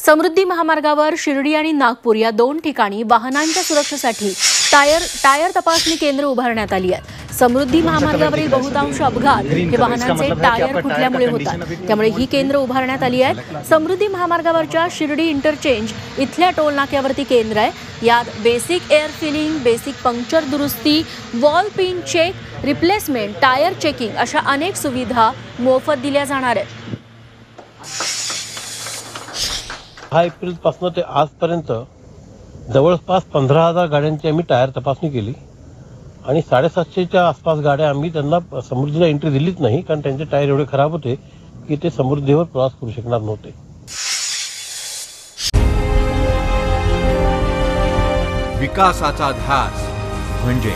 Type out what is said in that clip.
समृद्धी महामार्गावर शिर्डी आणि नागपूर या दोन ठिकाणी वाहनांच्या सुरक्षेसाठी टायर तपासणी केंद्र उभारण्यात आली आहेत। समृद्धी महामार्गावरील बहुतांश अपघात हे वाहनांचे टायर फुटल्यामुळे होतात, त्यामुळे ही केंद्र उभारण्यात आली आहेत। समृद्धी महामार्गावरच्या शिर्डी इंटरचेंज इथल्या टोल नाक्यावरती केंद्र आहे। यात basic air filling, basic puncture दुरुस्ती, wall pin check, replacement, tyre checking अशा अनेक सुविधा मोफत दिल्या जाणार आहेत। एप्रिलपासून ते आजपर्यंत जवळपास 15,000 गाड्यांची आम्ही टायर तपासणी केली आणि 750च्या आसपास गाड्या आम्ही त्यांना समृद्धीला एंट्री दिलीच नाही, कारण त्यांचे टायर एवढे खराब होते की ते समृद्धीवर प्रवास करू शकणार नव्हते। विकासाचा ध्यास म्हणजे